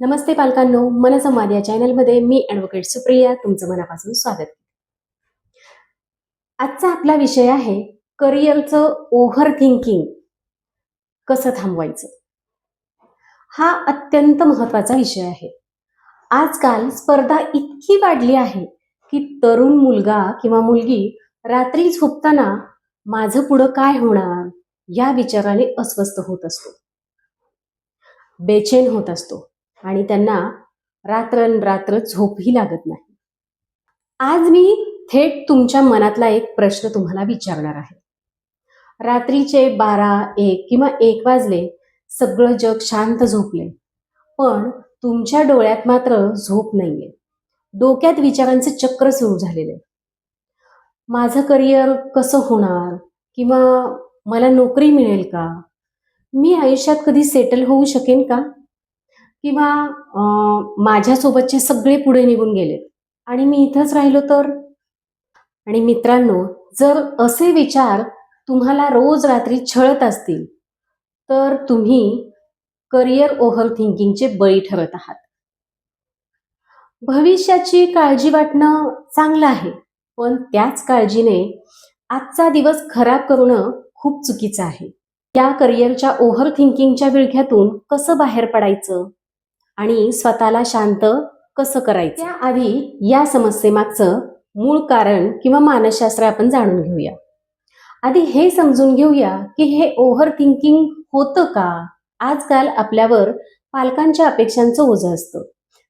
नमस्ते पालकांनो, मनसंवाद या चॅनलमध्ये मी ॲडव्होकेट सुप्रिया तुमचं मनापासून स्वागत. आजचा आपला विषय आहे करिअरचं ओव्हर थिंकिंग कसं थांबवायचं. हा अत्यंत महत्त्वाचा विषय आहे. आजकाल स्पर्धा इतकी वाढली आहे की तरुण मुलगा किंवा मुलगी रात्री झोपताना माझं पुढं काय होणार या विचाराने अस्वस्थ होत असतो, बेचैन होत असतो आणि त्यांना रात्रंरात्र झोपही लागत नाही. आज मी थेट तुमच्या मनातला एक प्रश्न तुम्हाला विचारणार आहे. रात्रीचे 12, 1 किंवा 1 वाजले, सगळं जग शांत झोपले, पण तुमच्या डोळ्यात मात्र झोप नाहीये. डोक्यात विचारांचे चक्र सुरू झालेले. माझं करिअर कसं होणार, किंवा मला नोकरी मिळेल का, मी आयुष्यात कधी सेटल होऊ शकेन का, किंवा माझ्यासोबतचे सगळे पुढे निघून गेलेत आणि मी इथंच राहिलो तर. आणि मित्रांनो, जर असे विचार तुम्हाला रोज रात्री छळत असतील तर तुम्ही करिअर ओव्हर थिंकिंगचे बळी ठरत आहात. भविष्याची काळजी वाटणं चांगलं आहे, पण त्याच काळजीने आजचा दिवस खराब करणं खूप चुकीचं आहे. या करिअरच्या ओव्हर थिंकिंगच्या विळख्यातून कसं बाहेर पडायचं आणि स्वतःला शांत कसं करायचं, त्याआधी या समस्येमागचं मूळ कारण किंवा मानसशास्त्र आपण जाणून घेऊया. आधी हे समजून घेऊया की हे ओव्हर थिंकिंग होतं का. आजकाल आपल्यावर पालकांच्या अपेक्षांचं ओझं असतं,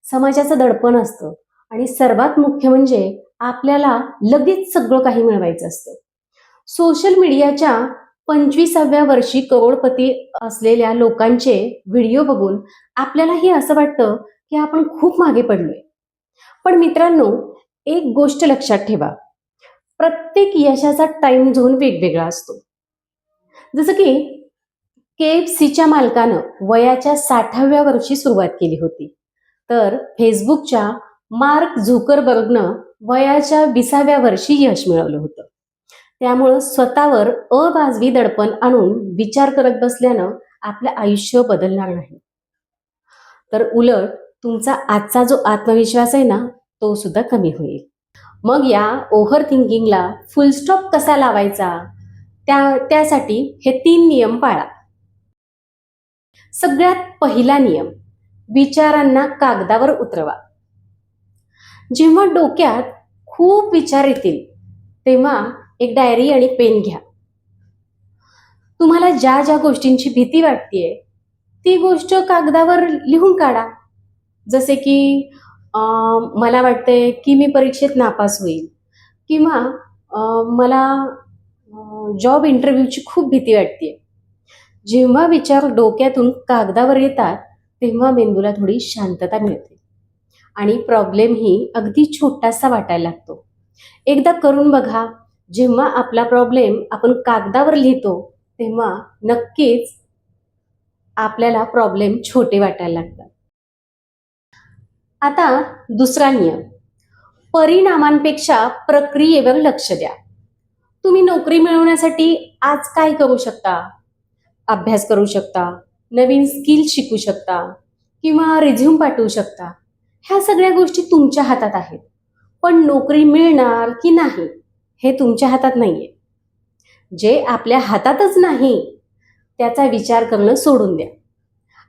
समाजाचं दडपण असतं आणि सर्वात मुख्य म्हणजे आपल्याला लगेच सगळं काही मिळवायचं असतं. सोशल मीडियाच्या 25व्या वर्षी करोडपती असलेल्या लोकांचे व्हिडिओ बघून आपल्यालाही असं वाटतं की आपण खूप मागे पडलोय. पण मित्रांनो, एक गोष्ट लक्षात ठेवा, प्रत्येक यशाचा टाइम झोन वेगवेगळा असतो. जसं की KFCच्या मालकानं वयाच्या 60व्या वर्षी सुरुवात केली होती, तर फेसबुकच्या मार्क झुकरबर्गनं वयाच्या 20व्या वर्षी यश मिळवलं होतं. त्यामुळं स्वतःवर अवाजवी दडपण आणून विचार करत बसल्यानं आपलं आयुष्य बदलणार नाही, तर उलट तुमचा आजचा जो आत्मविश्वास आहे ना, तो सुद्धा कमी होईल. मग या ओव्हर थिंकिंगला फुल स्टॉप कसा लावायचा, त्यासाठी हे 3 नियम पाळा. सगळ्यात पहिला नियम, विचारांना कागदावर उतरवा. जेव्हा डोक्यात खूप विचार येतील तेव्हा एक डायरी आणि पेन घ्या. तुम्हाला ज्या ज्या गोष्टींची भीती वाटतेय ती गोष्ट कागदावर लिहून काढा. जसे की मला वाटतंय की मी परीक्षेत नापास होईल, किंवा मला जॉब इंटरव्ह्यूची खूप भीती वाटते. जेव्हा विचार डोक्यातून कागदावर येतात तेव्हा मेंदूला थोडी शांतता मिळते आणि प्रॉब्लेम ही अगदी छोटासा वाटायला लागतो. एकदा करून बघा. जेव्हा आपला प्रॉब्लेम आपण कागदावर लिहितो तेव्हा नक्कीच आपल्याला प्रॉब्लेम छोटे वाटायला लागतात. आता दुसरा नियम, परिणामांपेक्षा प्रक्रियेवर लक्ष द्या. तुम्ही नोकरी मिळवण्यासाठी आज काय करू शकता? अभ्यास करू शकता, नवीन स्किल शिकू शकता, किंवा रिझ्यूम पाठवू शकता. ह्या सगळ्या गोष्टी तुमच्या हातात आहेत. पण नोकरी मिळणार की नाही हे तुमच्या हातात नाहीये. जे आपल्या हातातच नाही त्याचा विचार करणं सोडून द्या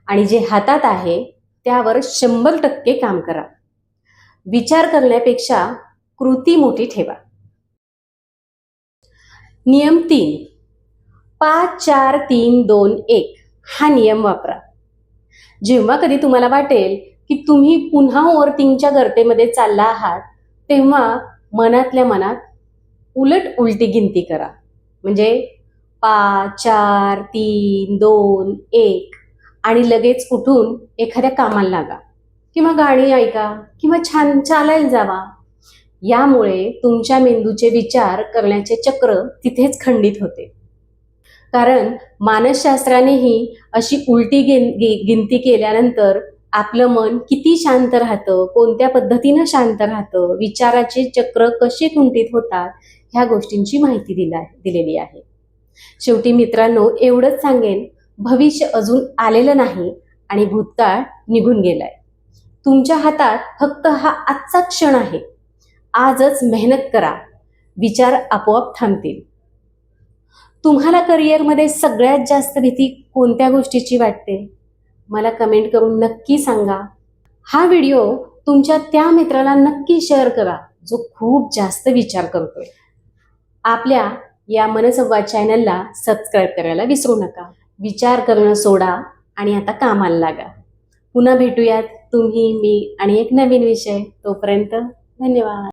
आणि जे हातात आहे त्यावर 100% काम करा. विचार करण्यापेक्षा कृती मोठी ठेवा. नियम 3, 5, 4, 3, 2, 1 हा नियम वापरा. जेव्हा कधी तुम्हाला वाटेल की तुम्ही पुन्हा ओव्हरथिंकिंगच्या गर्तेमध्ये चालला आहात तेव्हा मनातल्या मनात उलटी गिनती करा. म्हणजे 5, 4, 3, 2, 1 आणि लगेच उठून एखाद्या कामाला लागा, किंवा गाणी ऐका, किंवा छान चालायला जावा. यामुळे तुमच्या मेंदूचे विचार करण्याचे चक्र तिथेच खंडित होते. कारण मानसशास्त्रानेही अशी उलटी गिनती केल्यानंतर आपलं मन किती शांत राहतं, कोणत्या पद्धतीनं शांत राहतं, विचाराचे चक्र कसे खुंटीत होतात, ह्या गोष्टींची माहिती दिलेली आहे. शेवटी मित्रांनो, एवढंच सांगेन, भविष्य अजून आलेलं नाही आणि भूतकाळ निघून गेलाय. तुमच्या हातात फक्त हा आजचा क्षण आहे. आजच मेहनत करा, विचार आपोआप थांबतील. तुम्हाला करिअरमध्ये सगळ्यात जास्त भीती कोणत्या गोष्टीची वाटते? मला कमेंट करून नक्की सांगा. हा व्हिडिओ तुमच्या त्या मित्राला नक्की शेअर करा जो खूप जास्त विचार करतोय. आपल्या या मनसंवाद चॅनलला सबस्क्राईब करायला विसरू नका. विचार करणं सोडा आणि आता कामाला लागा. पुन्हा भेटूयात तुम्ही, मी आणि एक नवीन विषय. तोपर्यंत धन्यवाद.